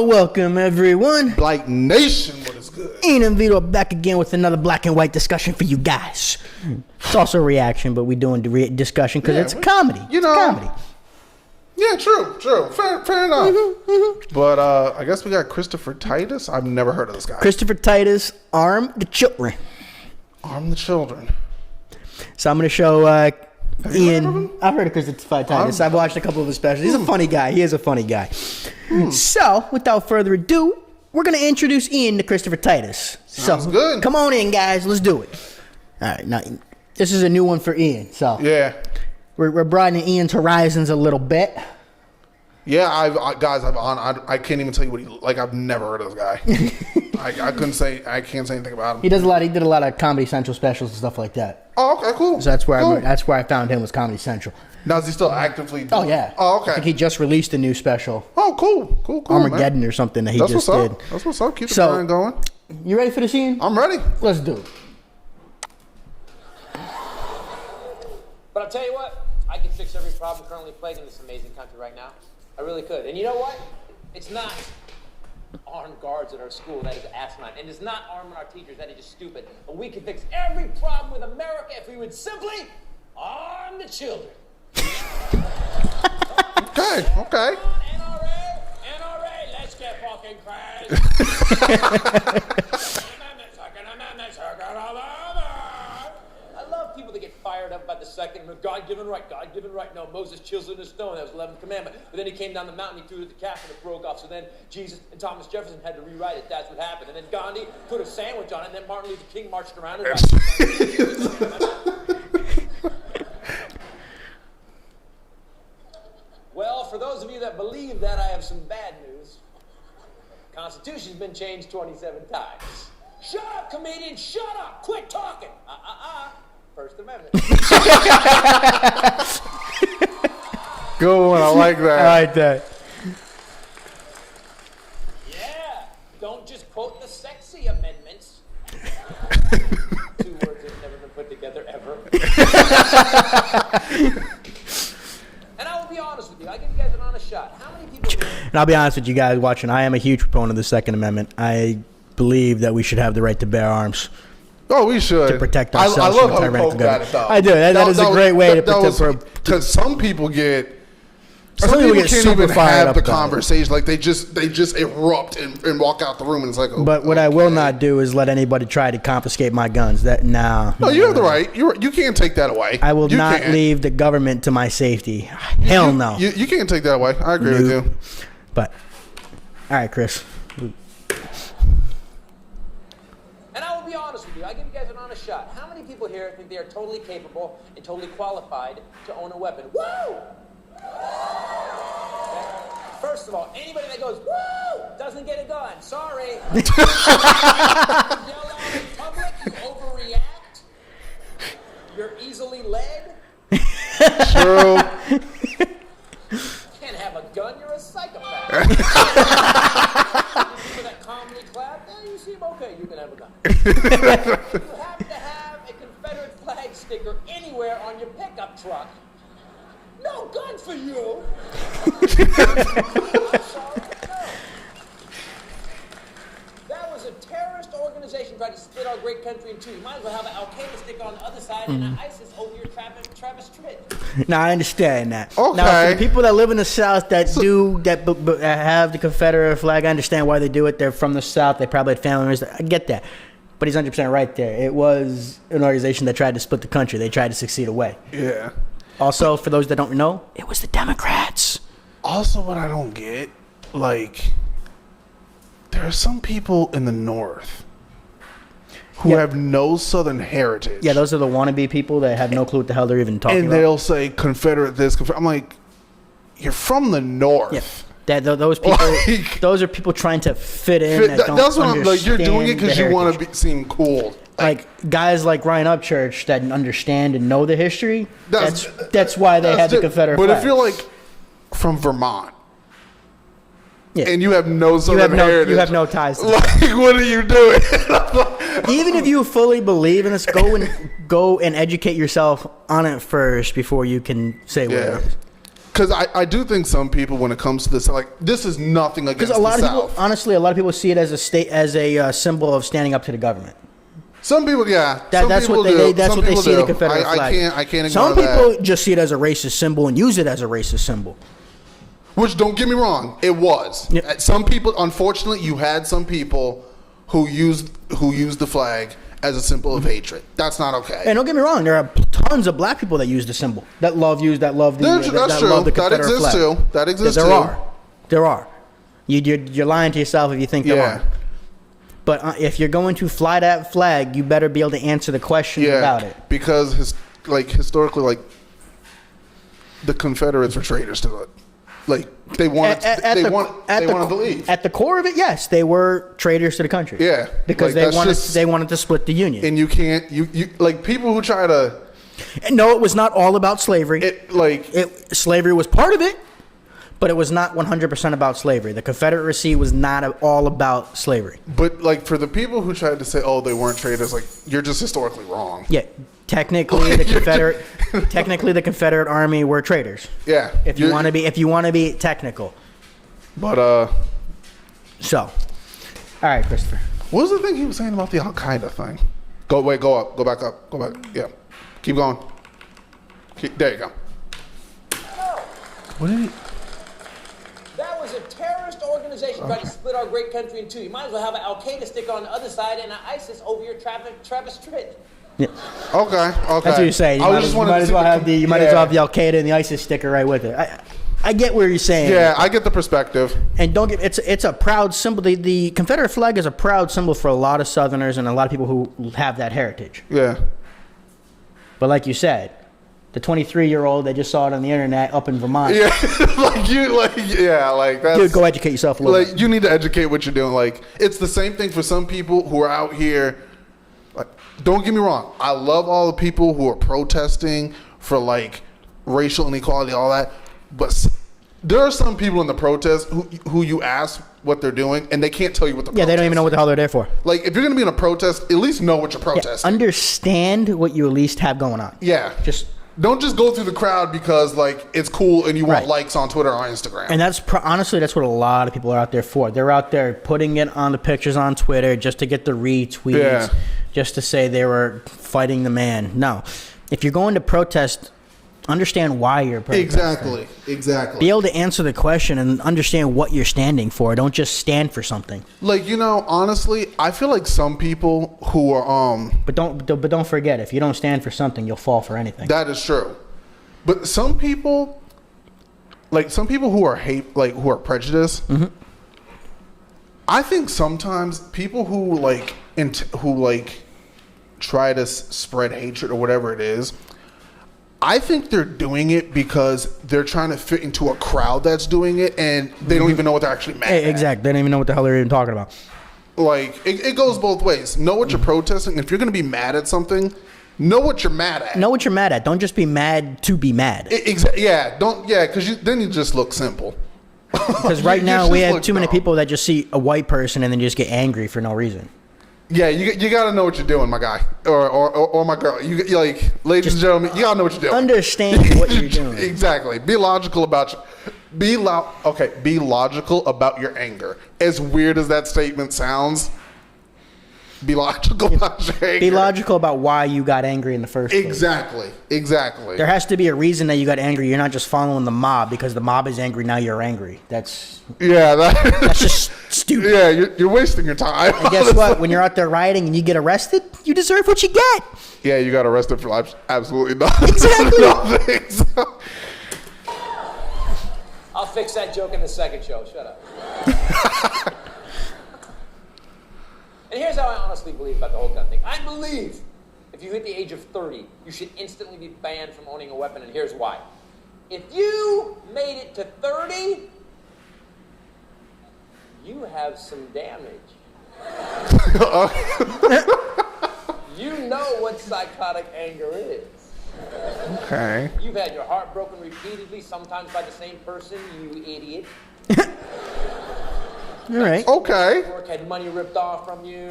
Welcome everyone. Blite Nation, what is good? Ian and Vito back again with another black and white discussion for you guys. It's also a reaction, but we're doing the discussion because it's a comedy. You know, it's a comedy. Yeah, true. Fair enough. But I guess we got Christopher Titus. I've never heard of this guy. Christopher Titus, Arm the Children. Arm the Children. So I'm going to show Ian. I've heard of Christopher Titus. I've watched a couple of his specials. He's a funny guy. He is a funny guy. So, without further ado, we're going to introduce Ian to Christopher Titus. Sounds good. Come on in, guys. Let's do it. All right. Now, this is a new one for Ian. So yeah, we're broadening Ian's horizons a little bit. Yeah, I can't even tell you what he like. I've never heard of this guy. I can't say anything about him. He did a lot of Comedy Central specials and stuff like that. Oh, okay, cool. So that's where I found him, was Comedy Central. Now is he still actively doing? Oh yeah. Oh, okay. I think he just released a new special. Oh, cool. Armageddon man. Or something that he That's just what's did. Up. That's what's up. Keep the grind going. You ready for the scene? I'm ready. Let's do it. But I'll tell you what, I can fix every problem currently plaguing this amazing country right now. I really could. And you know what? It's not armed guards at our school that is asinine. And it's not arming our teachers that is just stupid. But we can fix every problem with America if we would simply arm the children. Okay. NRA, let's get fucking crazy. I love people that get fired up about the Second Amendment. God-given right. No, Moses chiseled in stone. That was the 11th commandment. But then he came down the mountain, he threw it at the calf, and it broke off. So then Jesus and Thomas Jefferson had to rewrite it. That's what happened. And then Gandhi put a sandwich on it, and then Martin Luther King marched around and Well, for those of you that believe that, I have some bad news. The Constitution's been changed 27 times. Shut up, comedian! Shut up! Quit talking! First Amendment. Good one. I like that. I like that. Yeah, don't just quote the sexy amendments. 2 words that have never been put together ever. And I will be honest with you. I give you guys an honest shot. How many people? And I'll be honest with you guys watching. I am a huge proponent of the Second Amendment. I believe that we should have the right to bear arms. Oh, we should. To protect ourselves I love from how a you tyrannical poke at it, though. I do. That is a great way to protect. Because some people get. Some Some people people get can't super even fired have up the about it. conversation. Like they just erupt and walk out the room, and it's like. Oh, But what I will not do is let anybody try to confiscate my guns. No, you have the right. You can't take that away. I will not can't. leave the government to my safety. Hell no. You can't take that away. I agree with you. But all right, Chris. And I will be honest with you. I give you guys an honest shot. How many people here think they are totally capable and totally qualified to own a weapon? Woo! First of all, anybody that goes, woo, doesn't get a gun. Sorry. You yell out in public, you overreact. You're easily led. True. You can't have a gun, you're a psychopath. For that comedy clap, yeah, you seem okay, you can have a gun. You have to have a Confederate flag sticker anywhere on your pickup truck. No gun for you. I'm sorry, no. That was a terrorist organization trying to split our great country in two. You might as well have an Al-Qaeda sticker on the other side and an ISIS over your Travis Tritt. Now I understand that. Okay. Now for the people that live in the South that have the Confederate flag, I understand why they do it. They're from the South. They probably had family members. I get that. But he's 100% right there. It was an organization that tried to split the country. They tried to succeed away. Yeah. Also, for those that don't know, it was the Democrats. Also, what I don't get, like, there are some people in the North who have no Southern heritage. Yeah, those are the wannabe people that have no clue what the hell they're even talking and about. they'll say Confederate this, Confederate. I'm like, you're from the North. Yeah. Those people, those are people trying to fit in. That's what I'm like. You're doing it because you want to seem cool. Like guys like Ryan Upchurch that understand and know the history. That's why they had the Confederate flag. But if you're like from Vermont, yeah, and you have no Southern heritage, you have no ties to like, what are you doing? Even if you fully believe in this, go and educate yourself on it first before you can say what it is. Because I do think some people, when it comes to this, like, this is nothing against Because a lot the of people, South. honestly, a lot of people see it as a symbol of standing up to the government. Some people, yeah. That's what they see the Confederate flag. I can't ignore Some that. people just see it as a racist symbol and use it as a racist symbol. Which, don't get me wrong, it was. Yeah. Some people, unfortunately, you had some people who used the flag as a symbol of hatred. That's not okay. And don't get me wrong, there are tons of black people that use the symbol, that love the That's love the true. Confederate That exists flag. too. That exists there too. There are. You're lying to yourself if you think there aren't. But if you're going to fly that flag, you better be able to answer the questions about it. Because historically, the Confederates were traitors to it. They wanted to leave. At the core of it, yes, they were traitors to the country. Yeah, because they wanted to split the Union. And you can't you people who try to. And no, it was not all about slavery. Slavery was part of it, but it was not 100% about slavery. The Confederacy was not all about slavery. But for the people who tried to say, "Oh, they weren't traitors," you're just historically wrong. Yeah, technically the Confederate Army were traitors. Yeah, if you want to be technical. But So, all right, Christopher. What was the thing he was saying about the Al Qaeda thing? Go up, go back up, go back. Yeah, keep going. There you go. What did he? That was a terrorist organization trying to split our great country in two. You might as well have an Al Qaeda sticker on the other side and an ISIS over your Travis Tritt. Yeah. Okay. That's what you're saying. You might as well have the Al Qaeda and the ISIS sticker right with it. I get where you're saying. Yeah, I get the perspective. And it's a proud symbol. The Confederate flag is a proud symbol for a lot of Southerners and a lot of people who have that heritage. Yeah. But like you said, the 23-year-old that just saw it on the internet up in Vermont. Yeah, that's. Dude, go educate yourself a little bit. You need to educate what you're doing. It's the same thing for some people who are out here. Don't get me wrong. I love all the people who are protesting for racial inequality, all that. But there are some people in the protest who you ask what they're doing, and they can't tell you what the protest. They don't even know what the hell they're there for. If you're going to be in a protest, at least know what you're protesting. Understand what you at least have going on. Yeah. Don't just go through the crowd because it's cool and you want likes on Twitter or Instagram. And honestly, that's what a lot of people are out there for. They're out there putting it on the pictures on Twitter just to get the retweets, just to say they were fighting the man. No. If you're going to protest, understand why you're protesting. Exactly. Be able to answer the question and understand what you're standing for. Don't just stand for something. Honestly, I feel like some people who are But don't forget, if you don't stand for something, you'll fall for anything. That is true. But some people who are who are prejudiced. Mm-hmm. I think sometimes people who try to spread hatred or whatever it is, I think they're doing it because they're trying to fit into a crowd that's doing it, and they don't even know what they're actually mad at. Exactly. They don't even know what the hell they're even talking about. It goes both ways. Know what you're protesting. If you're going to be mad at something, know what you're mad at. Know what you're mad at. Don't just be mad to be mad. Because then you just look simple. Because right now we have too many people that just see a white person and then just get angry for no reason. Yeah, you got to know what you're doing, my guy or my girl. Ladies and gentlemen, you got to know what you're doing. Understand what you're doing. Exactly. Be logical about Be logical about your anger. As weird as that statement sounds, be logical about your anger. Be logical about why you got angry in the first place. Exactly. There has to be a reason that you got angry. You're not just following the mob because the mob is angry. Now you're angry. That's just stupid. Yeah, you're wasting your time. And guess what? When you're out there rioting and you get arrested, you deserve what you get. Yeah, you got arrested for absolutely nothing. Exactly. Nothing. I'll fix that joke in the second show. Shut up. And here's how I honestly believe about the whole gun thing. I believe if you hit the age of 30, you should instantly be banned from owning a weapon, and here's why. If you made it to 30, you have some damage. You know what psychotic anger is. Okay. You've had your heart broken repeatedly, sometimes by the same person, you idiot. All right. Okay. Work had money ripped off from you,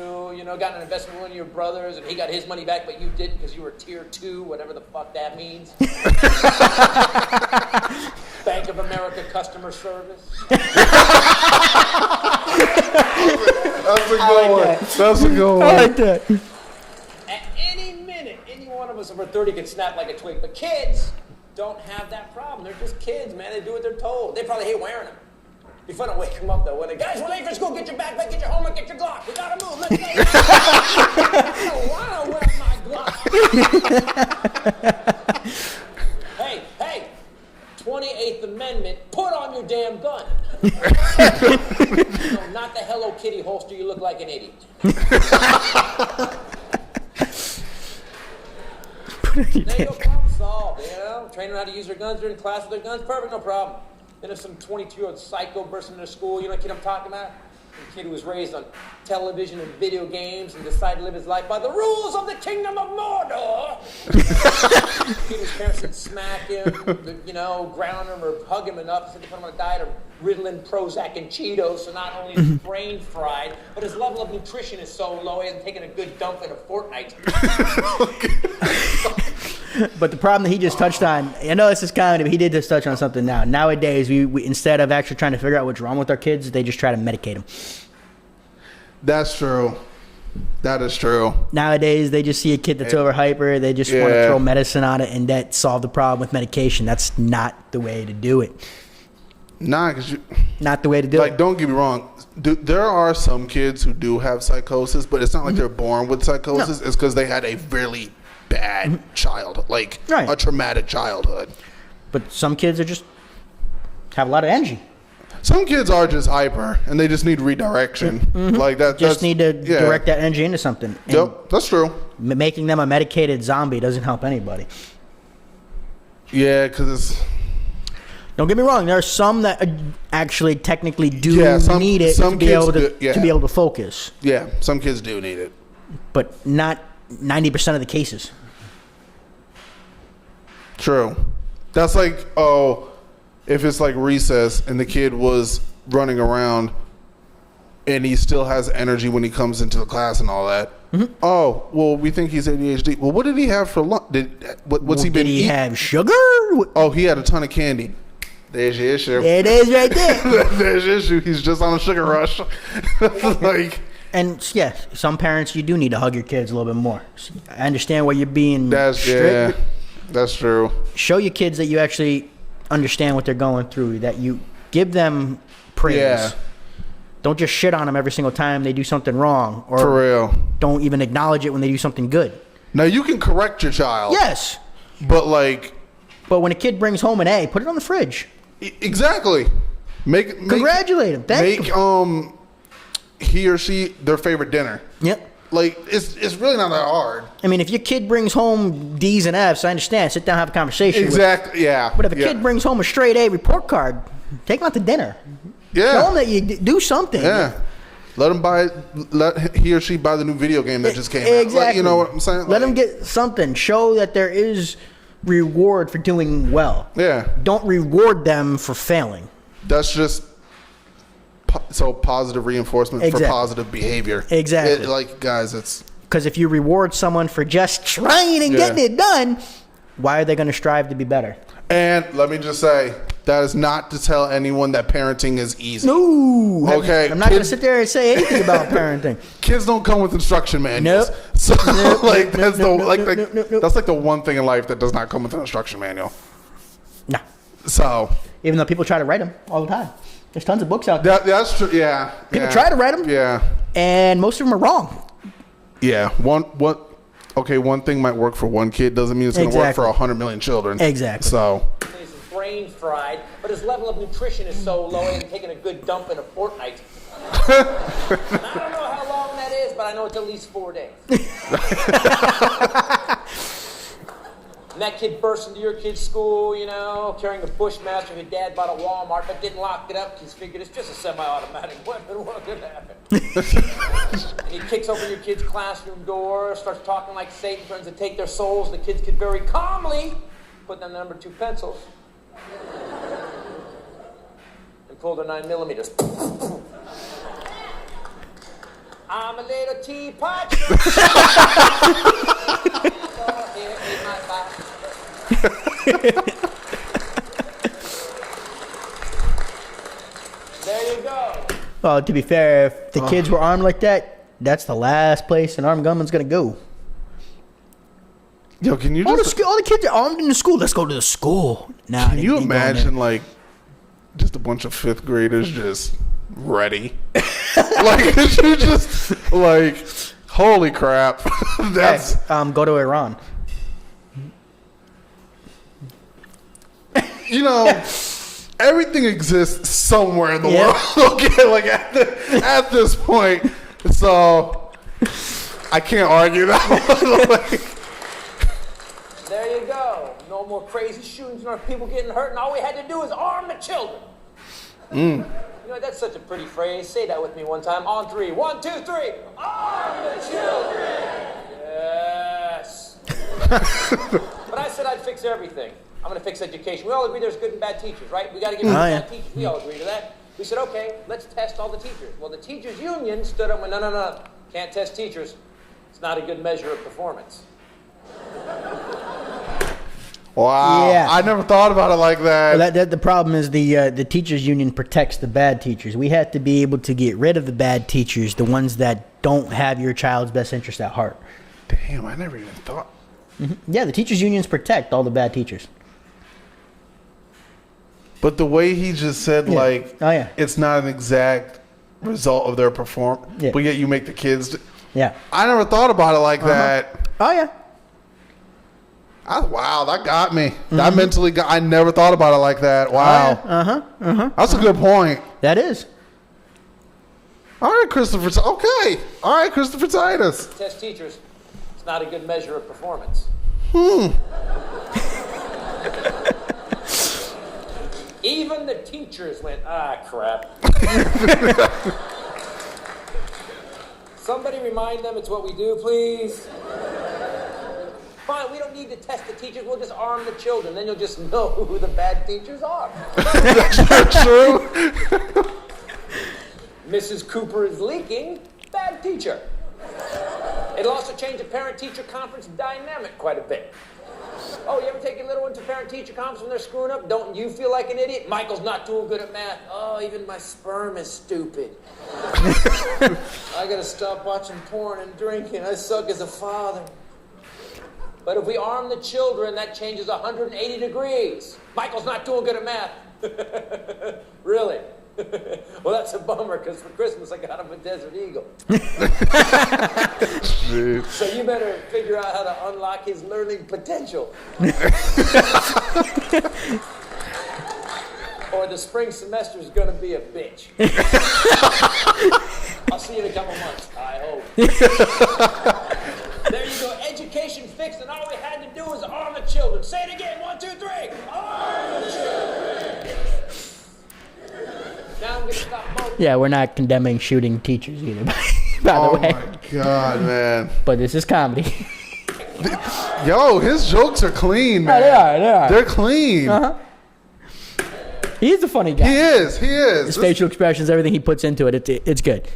got an investment with one of your brothers, and he got his money back, but you didn't because you were tier 2, whatever the fuck that means. Bank of America customer service. That's a good one. That's a good one. I like that. At any minute, any one of us over 30 could snap like a twig. But kids don't have that problem. They're just kids, man. They do what they're told. They probably hate wearing them. Be fun to wake them up, though. When the guys, we're late for school, get your backpack, get your homework, get your Glock. We gotta move. Let's go. I don't wear my Glock. Hey, 28th Amendment, put on your damn gun. No, not the Hello Kitty holster, you look like an idiot. There you go, problem solved, you know? Train them how to use their guns during class with their guns, perfect, no problem. Then if some 22-year-old psycho bursts into school, you know what kid I'm talking about? The kid who was raised on television and video games and decided to live his life by the rules of the Kingdom of Mordor. The kid whose parents would smack him, you know, ground him or hug him enough so they put him on a diet of Ritalin, Prozac, and Cheetos. So not only is his brain fried, but his level of nutrition is so low he hasn't taken a good dump in a fortnight. But the problem that he just touched on, I know this is comedy, but he did just touch on something now. Nowadays, we instead of actually trying to figure out what's wrong with our kids, they just try to medicate them. That's true. That is true. Nowadays, they just see a kid that's over hyper, they just want to throw medicine on it and that solve the problem with medication. That's not the way to do it. Nah, because not the way to do it. Like, don't get me wrong. There are some kids who do have psychosis, but it's not like they're born with psychosis. No. It's because they had a really bad childhood, like a traumatic childhood. But some kids are just have a lot of energy. Some kids are just hyper, and they just need redirection. Like that. Just need to direct that energy into something. Yep, that's true. Making them a medicated zombie doesn't help anybody. Yeah, because it's... Don't get me wrong. There are some that actually technically do need it to be able to be able to focus. Yeah, some kids do need it, but not 90% of the cases. True. That's like, if it's like recess and the kid was running around and he still has energy when he comes into the class and all that. Oh, well, we think he's ADHD. Well, what did he have for lunch? What's he been eating? Did he have sugar? Oh, he had a ton of candy. There's your issue. It is right there. There's your issue. He's just on a sugar rush. Like... And yeah, some parents, you do need to hug your kids a little bit more. I understand why you're being strict. Yeah, that's true. Show your kids that you actually understand what they're going through, that you give them praise. Yeah. Don't just shit on them every single time they do something wrong. Or for real. Don't even acknowledge it when they do something good. Now, you can correct your child. Yes. But when a kid brings home an A, put it on the fridge. Exactly. Congratulate him. Make he or she their favorite dinner. Yep. Like, it's really not that hard. I mean, if your kid brings home D's and F's, I understand. Sit down, have a conversation. Exactly. Yeah. But if a kid brings home a straight A report card, take him out to dinner. Yeah. Show him that you do something. Yeah. Let he or she buy the new video game that just came out. Exactly. You know what I'm saying? Let him get something. Show that there is reward for doing well. Yeah. Don't reward them for failing. That's just positive reinforcement for positive behavior. Exactly. Guys, it's... Because if you reward someone for just trying and getting it done, why are they going to strive to be better? And let me just say, that is not to tell anyone that parenting is easy. No. Okay. I'm not going to sit there and say anything about parenting. Kids don't come with instruction manuals. Nope. So that's like the one thing in life that does not come with an instruction manual. No. So even though people try to write them all the time. There's tons of books out there. That's true. Yeah. People try to write them. Yeah. And most of them are wrong. Yeah. One thing might work for one kid doesn't mean it's going to work for 100 million children. Exactly. So. His brain fried, but his level of nutrition is so low he hasn't taken a good dump in a fortnight. I don't know how long that is, but I know it's at least 4 days. And that kid burst into your kid's school, you know, carrying a Bushmaster his dad bought at Walmart, but didn't lock it up because he figured it's just a semi-automatic weapon. What could happen? And he kicks open your kid's classroom door, starts talking like Satan, threatens to take their souls. The kids could very calmly put down the number 2 pencils and pull their 9mm. I'm a little teapot. Well, to be fair, if the kids were armed like that, that's the last place an armed gunman's gonna go. Yo, can you All just the kids are armed in the school. Let's go to the school. Nah, can you they ain't going imagine there. like just a bunch of 5th graders just ready? Like you just like holy crap. That's go to Iran. you know, everything exists somewhere in the Yeah. world. Okay, like at this point, so I can't argue that one. Like, There you go. No more crazy shootings, no people getting hurt, and all we had to do is arm the children. You know, that's such a pretty phrase. Say that with me one time. On 3. 1, 2, 3. Arm the children. Yes. But I said I'd fix everything. I'm going to fix education. We all agree there's good and bad teachers, right? We got to get rid of bad teachers. We all agree to that. We said, okay, let's test all the teachers. Well, the teachers union stood up and went, no. Can't test teachers. It's not a good measure of performance. wow. Yeah. I never thought about it like that. Well, the problem is the teachers union protects the bad teachers. We have to be able to get rid of the bad teachers, the ones that don't have your child's best interest at heart. Damn, I never even thought. Yeah, the teachers unions protect all the bad teachers. But the way he just said, like, it's not an exact result of their performance, but yet you make the kids. Yeah. I never thought about it like that. Oh, yeah. Wow, that got me. That mentally got. I never thought about it like that. Wow. That's a good point. That is. All right, Christopher. Okay. All right, Christopher Titus. Test teachers. It's not a good measure of performance. Even the teachers went, crap. Somebody remind them it's what we do, please. Fine, we don't need to test the teachers. We'll just arm the children. Then you'll just know who the bad teachers are. That's true. Mrs. Cooper is leaking. Bad teacher. It'll also change the parent-teacher conference dynamic quite a bit. Oh, you ever take your little one to parent-teacher conference when they're screwing up? Don't you feel like an idiot? Michael's not doing good at math. Oh, even my sperm is stupid. I gotta stop watching porn and drinking. I suck as a father. But if we arm the children, that changes 180 degrees. Michael's not doing good at math. Really? Well, that's a bummer, because for Christmas I got him a Desert Eagle. So you better figure out how to unlock his learning potential. Or the spring semester is going to be a bitch. I'll see you in a couple months, I hope. There you go, education fixed, and all we had to do was arm the children. Say it again, 1, 2, 3. Arm the children. Now I'm going to stop both. Yeah, we're not condemning shooting teachers either, by the way. Oh my God, man. But this is comedy. Yo, his jokes are clean, man. Yeah, they are. They're clean. He's a funny guy. He is. His facial expressions, everything he puts into it, it's good.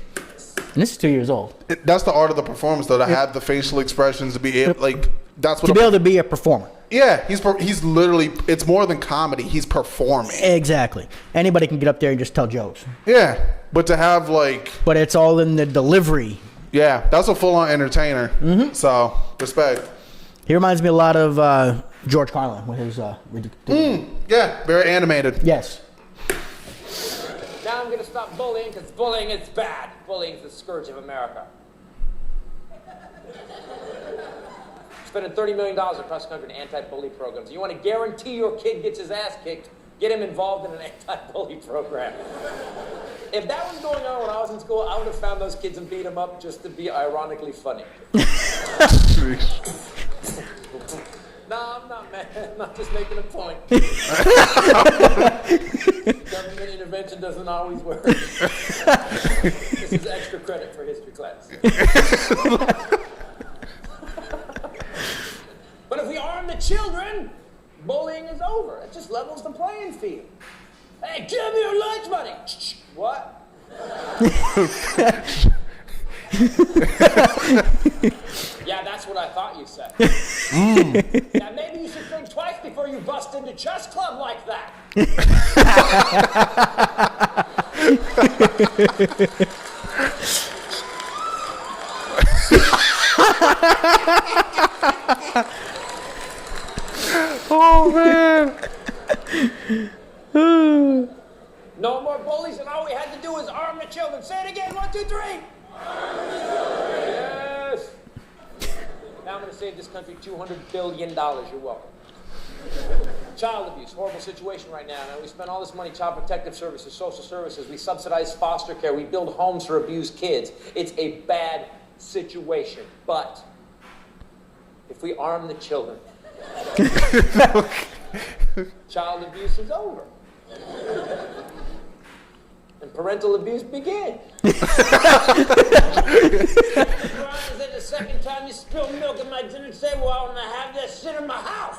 And this is 2 years old. That's the art of the performance, though, to have the facial expressions, to be able, like, that's what. To be able to be a performer. Yeah, he's literally, it's more than comedy. He's performing. Exactly. Anybody can get up there and just tell jokes. Yeah, but to have, like. But it's all in the delivery. Yeah, that's a full-on entertainer. So, respect. He reminds me a lot of George Carlin with his Yeah, very animated. Yes. Now I'm going to stop bullying, because bullying is bad. Bullying is the scourge of America. Spending $30 million across the country in anti-bully programs. You want to guarantee your kid gets his ass kicked, get him involved in an anti-bully program. If that was going on when I was in school, I would have found those kids and beat them up just to be ironically funny. No, I'm not mad. I'm not just making a point. Government intervention doesn't always work. This is extra credit for history class. But if we arm the children, bullying is over. It just levels the playing field. Hey, give me your lunch money. What? Yeah, that's what I thought you said. Yeah, maybe you should think twice before you bust into chess club like that. Oh man. No more bullies, and all we had to do was arm the children. Say it again, 1, 2, 3. Arm the children. Yes. Now I'm going to save this country $200 billion. You're welcome. Child abuse, horrible situation right now. Now we spend all this money, child protective services, social services. We subsidize foster care. We build homes for abused kids. It's a bad situation. But if we arm the children, child abuse is over. And parental abuse begins. Brian said the second time you spill milk at my dinner table, I want to have that shit in my house.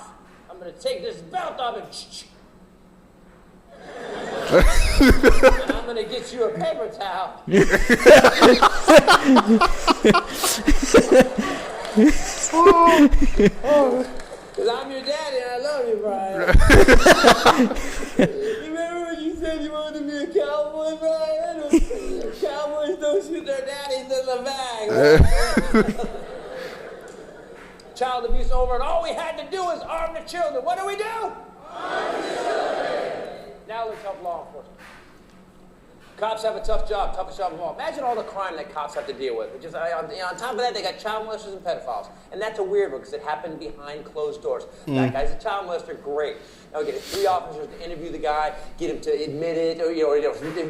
I'm going to take this belt off and I'm going to get you a paper towel. Because I'm your daddy and I love you, Brian. Remember when you said you wanted to be a cowboy, Brian? Cowboys don't shoot their daddies in the back. Child abuse over, and all we had to do was arm the children. What do we do? Arm the children. Now let's help law enforcement. Cops have a tough job, toughest job of all. Imagine all the crime that cops have to deal with. Just, on top of that, they got child molesters and pedophiles. And that's a weird one because it happened behind closed doors. That guy's a child molester, great. Now we get 3 officers to interview the guy, get him to admit it, or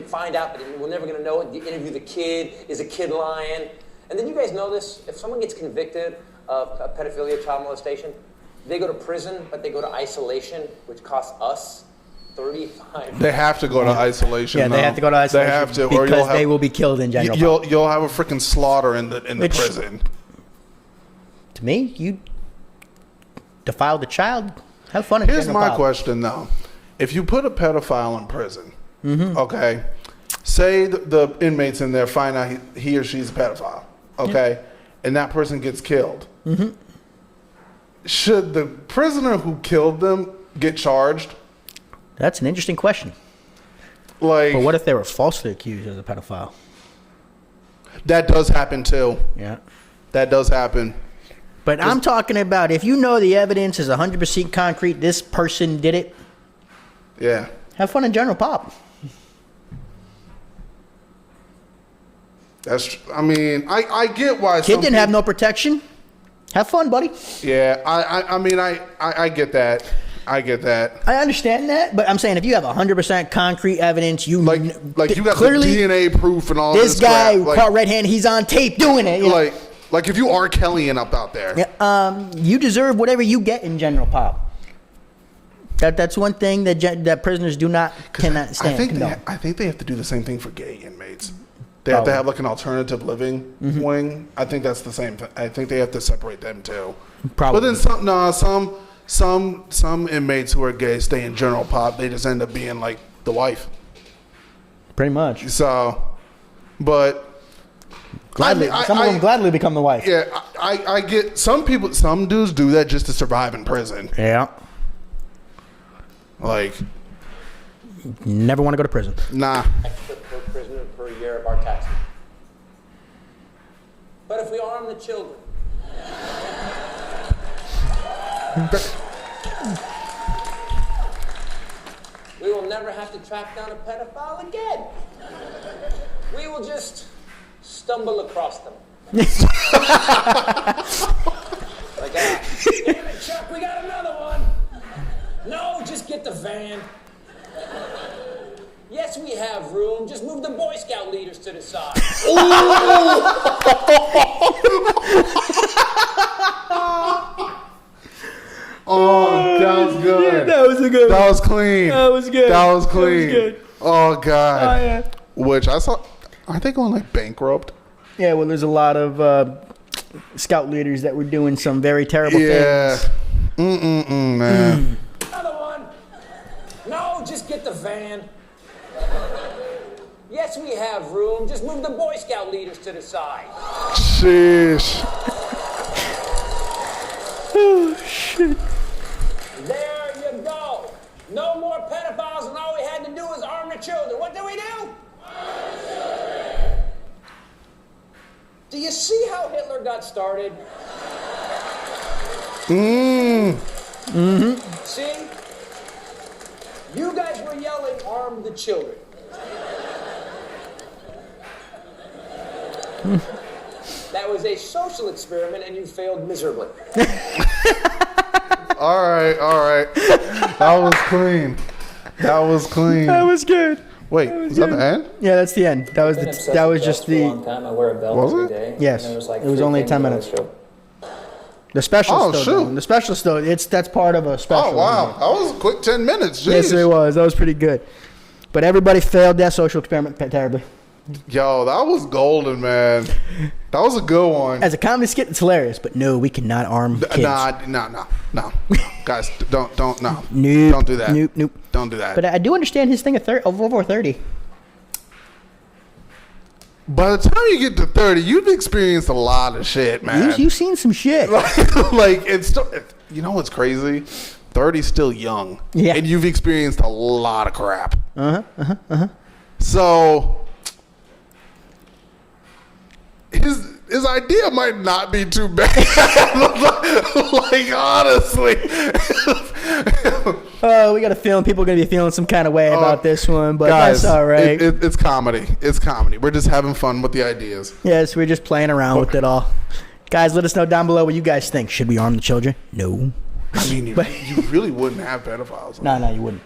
find out, but we're never going to know it. You interview the kid, is a kid lying? And then you guys know this, if someone gets convicted of pedophilia, child molestation, they go to prison, but they go to isolation, which costs us $35. They have to go to isolation. Yeah, they have to go to isolation. They have to, because they will be killed in general. You'll have a freaking slaughter in the prison. To me, you defile the child. Have fun. Here's my question though: if you put a pedophile in prison, okay, say the inmates in there find out he or she's a pedophile, okay, and that person gets killed, should the prisoner who killed them get charged? That's an interesting question. Like, but what if they were falsely accused as a pedophile? That does happen too. Yeah, that does happen. But I'm talking about if you know the evidence is 100% concrete, this person did it. Yeah. Have fun in general pop. That's. I mean, I get why. Kid didn't have no protection. Have fun, buddy. Yeah, I mean, I get that. I get that. I understand that, but I'm saying if you have 100% concrete evidence, you like you got clearly the DNA proof and all this guy crap. caught red-handed. He's on tape doing it. Like if you are Kellyan up out there, you deserve whatever you get in general pop. That's one thing that prisoners cannot stand. I think they have to do the same thing for gay inmates. They have to have like an alternative living wing. I think that's the same thing. I think they have to separate them too. Probably. But then some inmates who are gay stay in general pop. They just end up being like the wife. Pretty much. So, but gladly, some of them gladly become the wife. Yeah, I get some people. Some dudes do that just to survive in prison. Yeah. Like, never want to go to prison. Nah. Extra per prisoner per year of our taxes. But if we arm the children, we will never have to track down a pedophile again. We will just stumble across them. Like, damn it, Chuck, we got another one. No, just get the van. Yes, we have room. Just move the Boy Scout leaders to the side. Oh, that was good. That was good. That was clean. That was good. That was clean. That was good. Oh God. Oh, yeah. Which I saw. Aren't they going like bankrupt? Yeah. Well, there's a lot of scout leaders that were doing some very terrible things. Man. Another one. No, just get the van. Yes, we have room. Just move the Boy Scout leaders to the side. Sheesh. Oh, shit. There you go. No more pedophiles, and all we had to do was arm the children. What did we do? see how Hitler got started? See? You guys were yelling, arm the children. That was a social experiment and you failed miserably. All right. That was clean. That was clean. That was good. Wait, was that the end? Yeah, that's the end. That was just For a the. long time. I wear a belt Was every it? day. Yes. And there It was only 10 minutes. The special Oh, still shoot. going. The special still. That's part of a special. Oh, wow. That was a quick 10 minutes. Jeez. Yes, it was. That was pretty good. But everybody failed that social experiment terribly. Yo, that was golden, man. That was a good one. As a comedy skit, it's hilarious. But no, we cannot arm kids. No. Guys, don't, no. Nope. Don't do that. Nope. Don't do that. But I do understand his thing of over 30. By the time you get to 30, you've experienced a lot of shit, man. You've seen some shit. Like, it's still, you know what's crazy? 30's still young. Yeah. And you've experienced a lot of crap. So, his idea might not be too bad. Like, honestly. We got a feeling people are going to be feeling some kind of way about this one, but Guys, that's all right. It's comedy. It's comedy. We're just having fun with the ideas. Yes, we're just playing around with it all. Guys, let us know down below what you guys think. Should we arm the children? No. I mean, you really wouldn't have pedophiles. No, you wouldn't.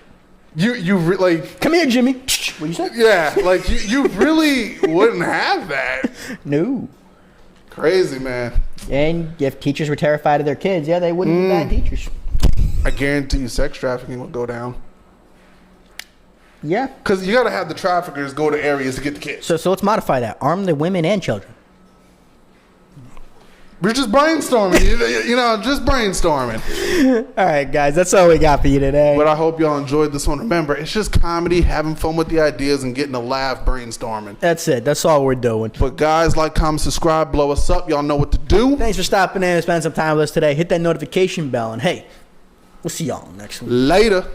Like, come here, Jimmy. What you say? yeah, like you really wouldn't have that. No. Crazy, man. And if teachers were terrified of their kids, yeah, they wouldn't be bad teachers. I guarantee you sex trafficking will go down. Yeah. Because you got to have the traffickers go to areas to get the kids. So let's modify that. Arm the women and children. We're just brainstorming, just brainstorming. All right, guys, that's all we got for you today. But I hope y'all enjoyed this one. Remember, it's just comedy, having fun with the ideas, and getting a laugh brainstorming. That's it. That's all we're doing. But guys, like, comment, subscribe, blow us up. Y'all know what to do. Thanks for stopping in and spending some time with us today. Hit that notification bell, and hey, we'll see y'all next week. Later.